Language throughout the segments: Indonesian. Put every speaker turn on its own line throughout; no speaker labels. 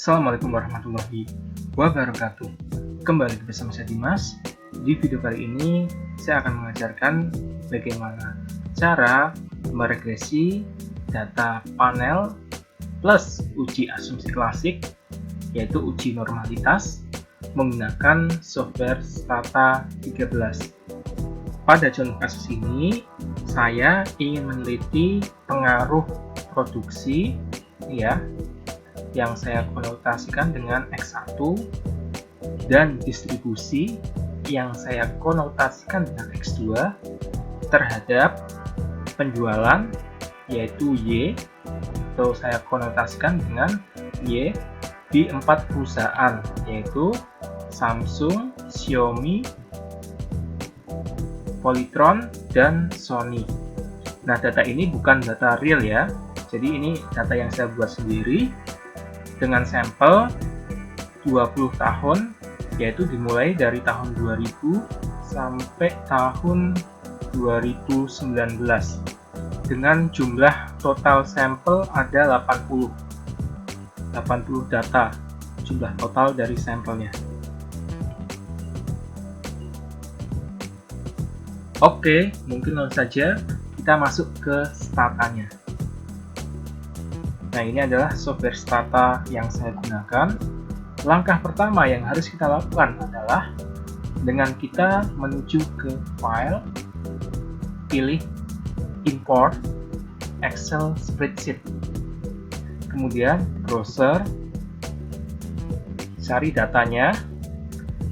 Assalamualaikum warahmatullahi wabarakatuh. Kembali bersama saya Dimas. Di video kali ini saya akan mengajarkan bagaimana cara meregresi data panel plus uji asumsi klasik, yaitu uji normalitas menggunakan software Stata 13. Pada contoh kasus ini, saya ingin meneliti pengaruh produksi yang saya konotasikan dengan X1 dan distribusi yang saya konotasikan dengan X2 terhadap penjualan, yaitu Y, atau saya konotasikan dengan Y di 4 perusahaan, yaitu Samsung, Xiaomi, Polytron, dan Sony. Nah, data ini bukan data real ya, jadi ini data yang saya buat sendiri dengan sampel 20 tahun, yaitu dimulai dari tahun 2000 sampai tahun 2019 dengan jumlah total sampel ada 80 data jumlah total dari sampelnya. Oke, mungkin langsung saja kita masuk ke statanya. Nah, ini adalah software Stata yang saya gunakan. Langkah pertama yang harus kita lakukan adalah dengan kita menuju ke File, pilih Import Excel Spreadsheet. Kemudian Browser, cari datanya.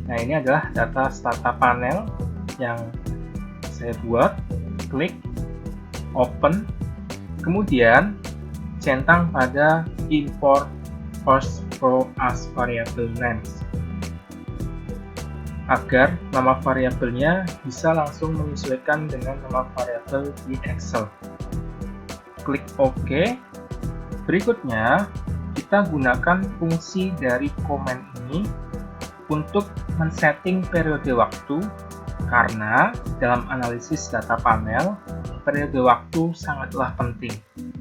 Nah, ini adalah data Stata panel yang saya buat. Klik Open, kemudian centang pada import first row as variable names agar nama variabelnya bisa langsung menyesuaikan dengan nama variabel di Excel. Klik OK. Berikutnya kita gunakan fungsi dari komen ini untuk men-setting periode waktu, karena dalam analisis data panel periode waktu sangatlah penting.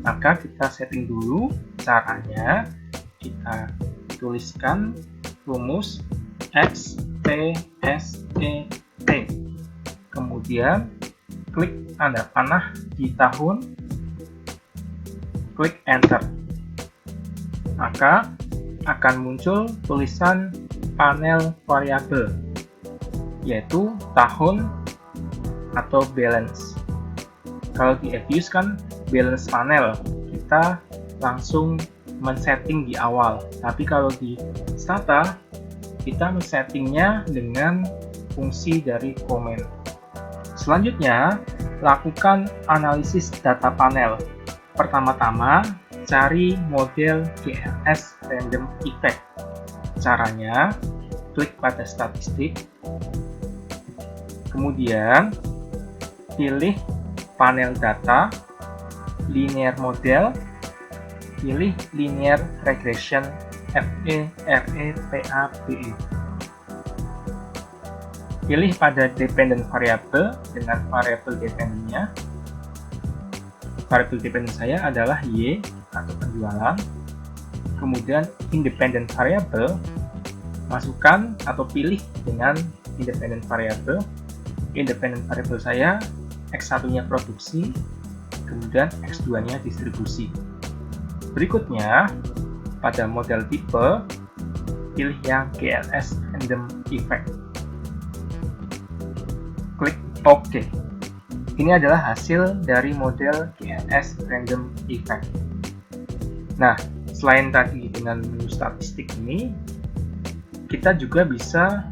Maka kita setting dulu. Caranya kita tuliskan rumus X, T, S, E, T. Kemudian klik tanda panah di tahun, klik Enter. Maka akan muncul tulisan panel variabel, yaitu tahun atau balance. Kalau di Abuse kan balance panel, kita langsung men-setting di awal. Tapi kalau di Stata, kita men-settingnya dengan fungsi dari komen. Selanjutnya, lakukan analisis data panel. Pertama-tama, cari model GLS Random Effect. Caranya, klik pada statistik, kemudian pilih panel data, linear model, pilih linear regression FE, RE, PA, BE. Pilih pada dependent variable dengan variable dependentnya. Variable dependent saya adalah Y atau penjualan. Kemudian independent variable, masukkan atau pilih dengan independent variable. Independent variable saya X1-nya produksi, kemudian X2-nya distribusi. Berikutnya, pada model tipe, pilih yang GLS Random Effect. Klik OK. Ini adalah hasil dari model GLS Random Effect. Nah, selain tadi dengan menu statistik ini, kita juga bisa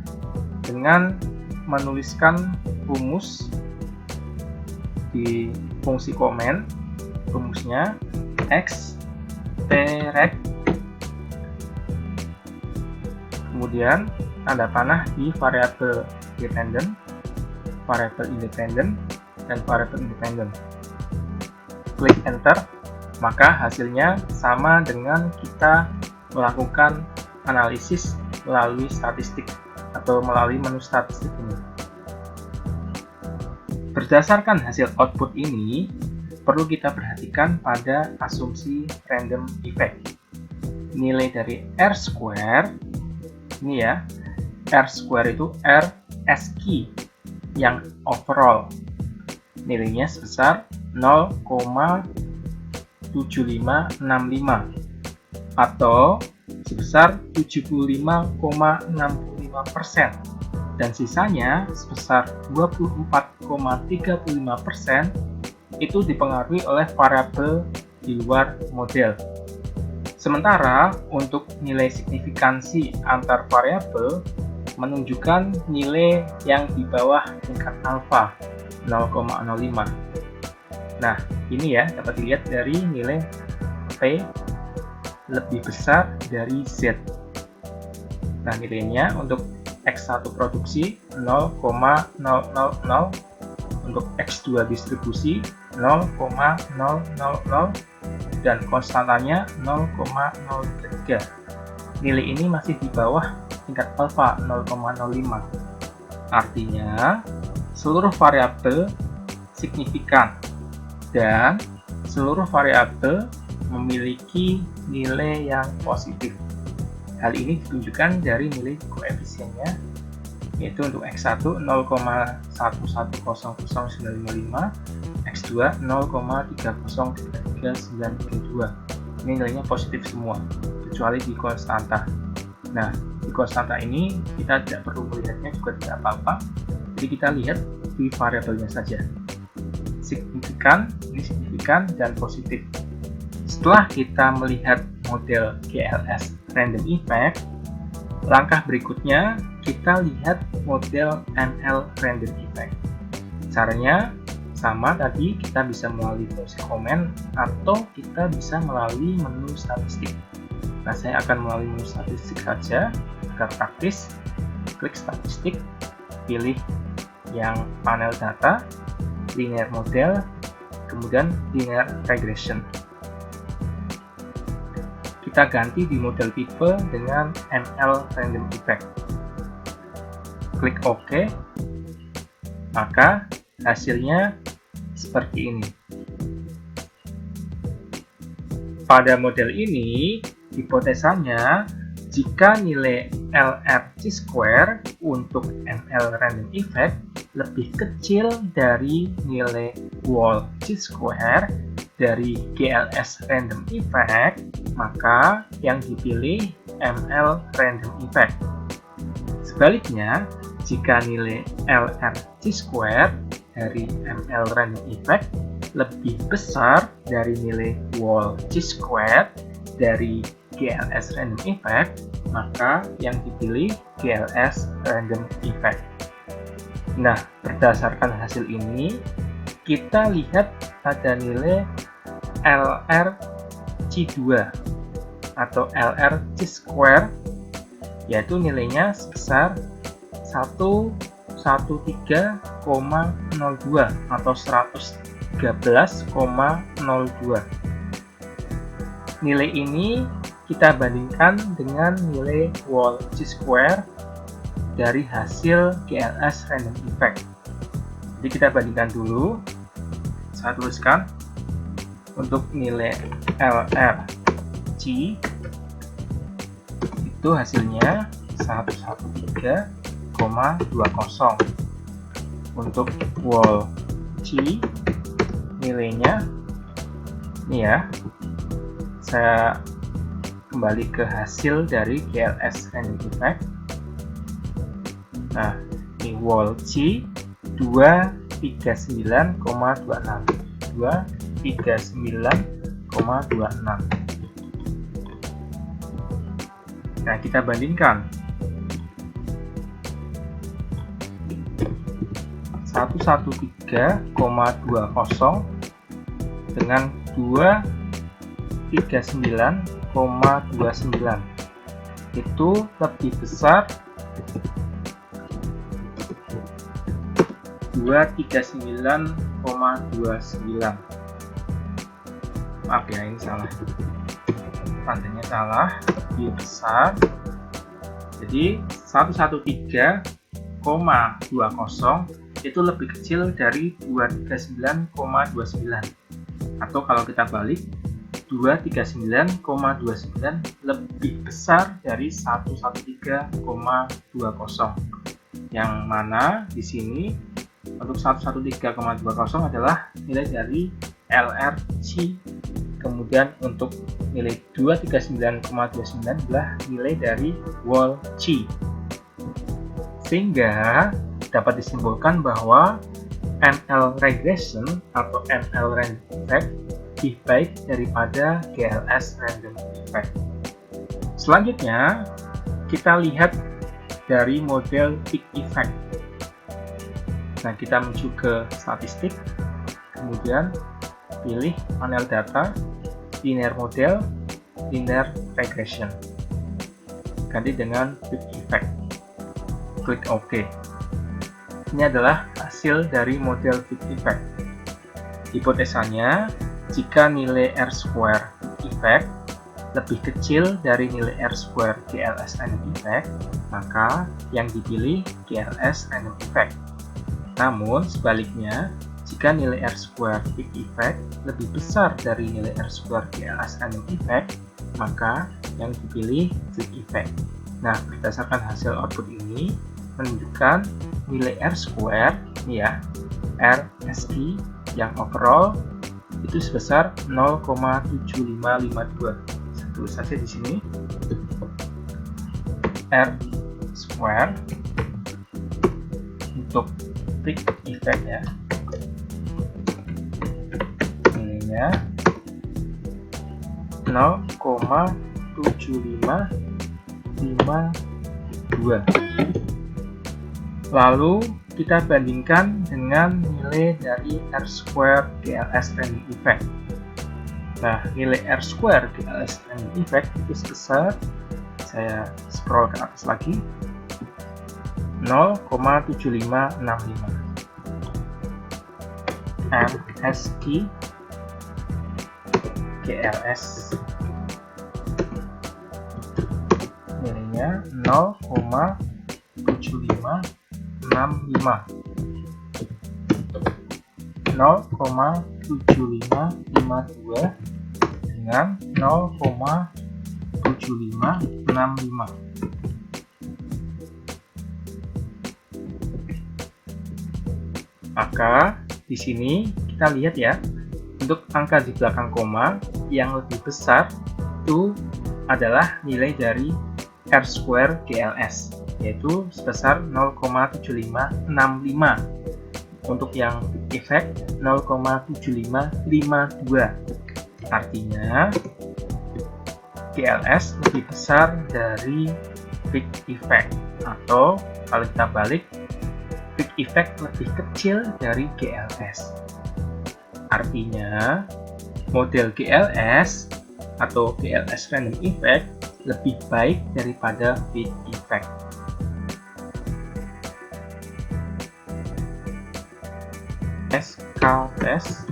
dengan menuliskan rumus di fungsi komen. Rumusnya X, T, rect, kemudian tanda panah di variabel dependent, variabel independent, dan variabel independent. Klik Enter, maka hasilnya sama dengan kita melakukan analisis melalui statistik atau melalui menu statistik ini. Berdasarkan hasil output ini, perlu kita perhatikan pada asumsi random effect. nilai dari R square, ini ya, R square itu RSQ yang overall, nilainya sebesar 0,7565 atau sebesar 75,65%, dan sisanya sebesar 24,35% itu dipengaruhi oleh variabel di luar model. Sementara untuk nilai signifikansi antar variabel menunjukkan nilai yang di bawah tingkat alfa 0,05. Nah, ini ya dapat dilihat dari nilai P lebih besar dari Z. Nah, nilainya untuk X1 produksi 0,000, untuk X2 distribusi 0,000, dan konstantanya 0,03. Nilai ini masih di bawah tingkat alfa 0,05. Artinya, seluruh variabel signifikan dan seluruh variabel memiliki nilai yang positif. Hal ini ditunjukkan dari nilai koefisiennya, yaitu untuk X1 0,1100955, X2 0,3033932. Ini nilainya positif semua, kecuali di konstanta. Nah, di konstanta ini kita tidak perlu melihatnya juga tidak apa-apa, jadi kita lihat di variabelnya saja. Signifikan, ini signifikan dan positif. Setelah kita melihat model GLS Random Effect, langkah berikutnya kita lihat model ML Random Effect. Caranya sama tadi, kita bisa melalui fungsi komen atau kita bisa melalui menu statistik. Nah, saya akan melalui menu statistik saja agar praktis. Klik statistik, pilih yang panel data, linear model, kemudian linear regression. Kita ganti di model tipe dengan ML Random Effect. Klik OK, maka hasilnya seperti ini. Pada model ini, hipotesanya jika nilai LRC2 untuk ML Random Effect lebih kecil dari nilai wall C2 dari GLS Random Effect, maka yang dipilih ML Random Effect. Sebaliknya, jika nilai LRC2 dari ML Random Effect lebih besar dari nilai wall C2 dari GLS Random Effect, maka yang dipilih GLS Random Effect. Nah, berdasarkan hasil ini, kita lihat pada nilai LRC2 atau LRC2, yaitu nilainya sebesar 113,02 atau 113,02. Nilai ini kita bandingkan dengan nilai wall C2 dari hasil GLS Random Effect. Jadi kita bandingkan dulu. Saya tuliskan untuk nilai LRC itu hasilnya 113,20. Untuk wall C nilainya ini ya, saya kembali ke hasil dari GLS Random Effect. Nah, ini wall C 239,26. 239,26. Nah, kita bandingkan 113,20 dengan 239,29. Itu lebih besar 239,29. Maaf ya, ini salah, tandanya salah, lebih besar. Jadi 113,20 itu lebih kecil dari 239,29, atau kalau kita balik 239,29 lebih besar dari 113,20, yang mana di sini untuk 113,20 adalah nilai dari LRC, kemudian untuk nilai 239,29 adalah nilai dari WALC, sehingga dapat disimpulkan bahwa ML regression atau ML random effect lebih baik daripada GLS random effect. Selanjutnya, kita lihat dari model peak effect. Nah, kita menuju ke statistik, kemudian pilih panel data, linear model, linear regression. Ganti dengan peak effect. Klik OK. Ini adalah hasil dari model peak effect. Hipotesanya, jika nilai R-square effect lebih kecil dari nilai R-square GLS random effect, maka yang dipilih GLS random effect. Namun sebaliknya, jika nilai R-square peak effect lebih besar dari nilai R-square GLS random effect, maka yang dipilih peak effect. Nah, berdasarkan hasil output ini menunjukkan nilai R-square, ini ya, RSI yang overall itu sebesar 0,7552. Saya tulis saja di sini R-square untuk peak effect ya, nilainya 0,7552. Lalu kita bandingkan dengan nilai dari R-square GLS random effect. Nah, nilai R-square GLS random effect itu sebesar, saya scroll ke atas lagi, 0,7565. RSI GLS nilainya 0,7565 0,7552 dengan 0,7565. Maka di sini kita lihat ya, untuk angka di belakang koma yang lebih besar itu adalah nilai dari R-square GLS, yaitu sebesar 0,7565. Untuk yang peak effect 0,7552. Artinya GLS lebih besar dari peak effect, atau kalau kita balik, peak effect lebih kecil dari GLS. Artinya model GLS atau GLS random effect lebih baik daripada peak effect. SKTest,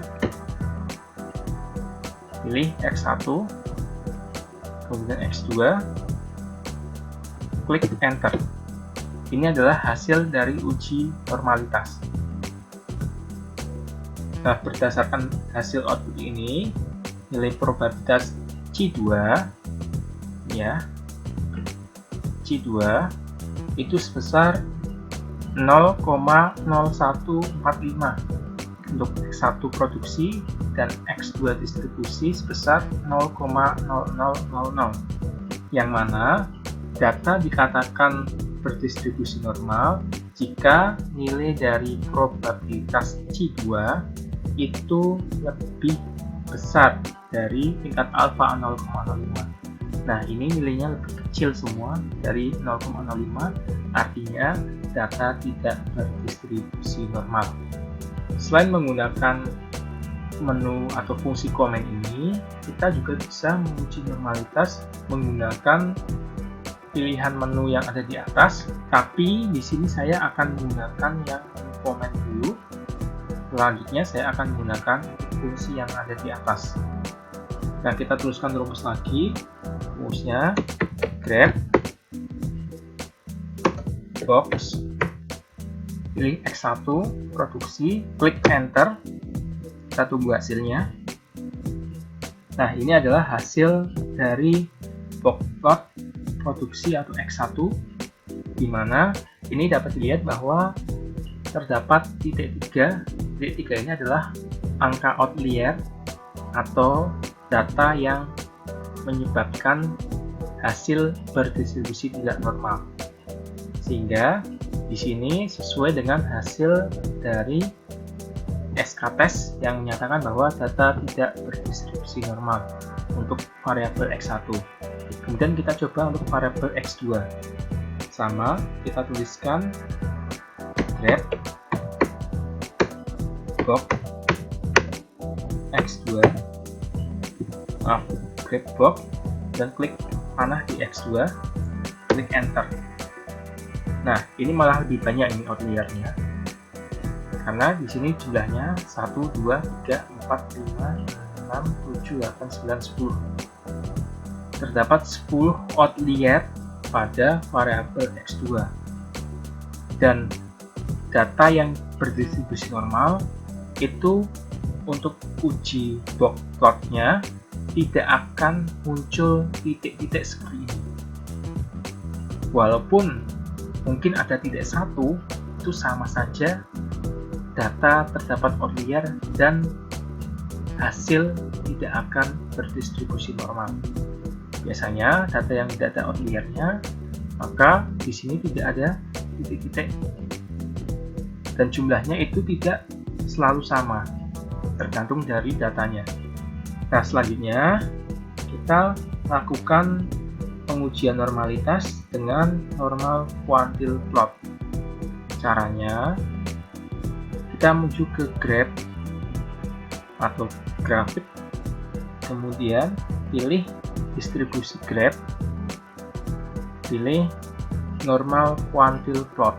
pilih X1, kemudian X2, klik Enter. Ini adalah hasil dari uji normalitas. Nah, berdasarkan hasil output ini, nilai probabilitas C2 ya, C2 itu sebesar 0,0145 untuk X1 produksi dan X2 distribusi sebesar 0,0000, yang mana data dikatakan berdistribusi normal jika nilai dari probabilitas C2 itu lebih besar dari tingkat alfa 0,05. Nah, ini nilainya lebih kecil semua dari 0,05, artinya data tidak berdistribusi normal. Selain menggunakan menu atau fungsi komen ini, kita juga bisa menguji normalitas menggunakan pilihan menu yang ada di atas, tapi di sini saya akan menggunakan yang komen dulu. Selanjutnya saya akan menggunakan fungsi yang ada di atas. Nah, kita tuliskan rumus lagi. Rumusnya grep box, pilih X1 produksi, klik Enter, kita tunggu hasilnya. Nah, ini adalah hasil dari box plot produksi atau X1, di mana ini dapat dilihat bahwa terdapat titik 3. Titik 3 ini adalah angka outlier atau data yang menyebabkan hasil berdistribusi tidak normal. Sehingga di sini sesuai dengan hasil dari SK-test yang menyatakan bahwa data tidak berdistribusi normal untuk variabel X1. Kemudian kita coba untuk variabel X2. Sama, kita tuliskan grep box X2, grep box, dan klik panah di X2, klik enter. Nah, ini malah lebih banyak ini outliernya, karena di sini jumlahnya 1, 2, 3, 4, 5, 6, 7, 8, 9, 10. Terdapat 10 outlier pada variabel X2, dan data yang berdistribusi normal itu untuk uji box plotnya tidak akan muncul titik-titik seperti ini. Walaupun mungkin ada titik 1, itu sama saja data terdapat outlier dan hasil tidak akan berdistribusi normal. Biasanya data yang tidak ada outliernya, maka di sini tidak ada titik-titik dan jumlahnya itu tidak selalu sama, tergantung dari datanya. Nah, selanjutnya kita lakukan pengujian normalitas dengan normal quantile plot. Caranya, kita menuju ke graph atau grafik, kemudian pilih distribusi graph, pilih normal quantile plot.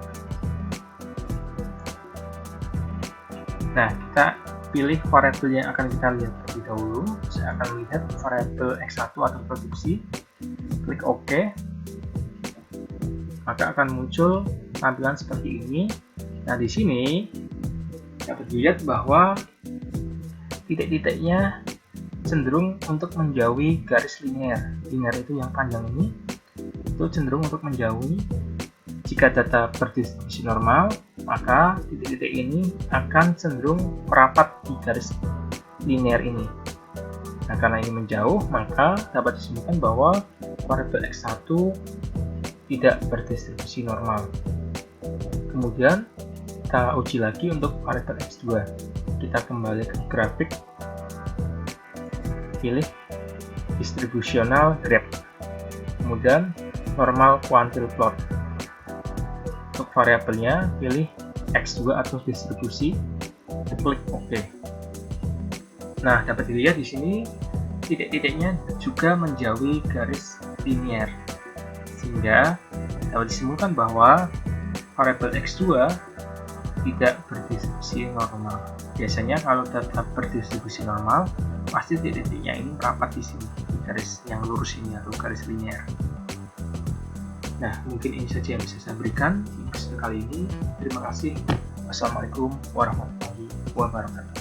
Nah, kita pilih variabel yang akan kita lihat terlebih dahulu. Saya akan melihat variabel X1 atau produksi. Klik OK. Maka akan muncul tampilan seperti ini. Nah, di sini dapat dilihat bahwa titik-titiknya cenderung untuk menjauhi garis linear. Linear itu yang panjang ini, itu cenderung untuk menjauhi. Jika data berdistribusi normal, maka titik-titik ini akan cenderung merapat di garis linear ini. Nah, karena ini menjauh, maka dapat disimpulkan bahwa variabel X1 tidak berdistribusi normal. Kemudian kita uji lagi untuk variabel X2. Kita kembali ke grafik, pilih distributional graph, kemudian normal quantile plot. Untuk variabelnya pilih X2 atau distribusi, klik OK. Nah, dapat dilihat di sini titik-titiknya juga menjauhi garis linear, sehingga dapat disimpulkan bahwa variabel X2 tidak berdistribusi normal. Biasanya kalau data berdistribusi normal, pasti titik-titiknya ini merapat di sini, di garis yang lurus ini atau garis linear. Nah, mungkin ini saja yang bisa saya berikan di episode kali ini. Terima kasih. Wassalamualaikum warahmatullahi wabarakatuh.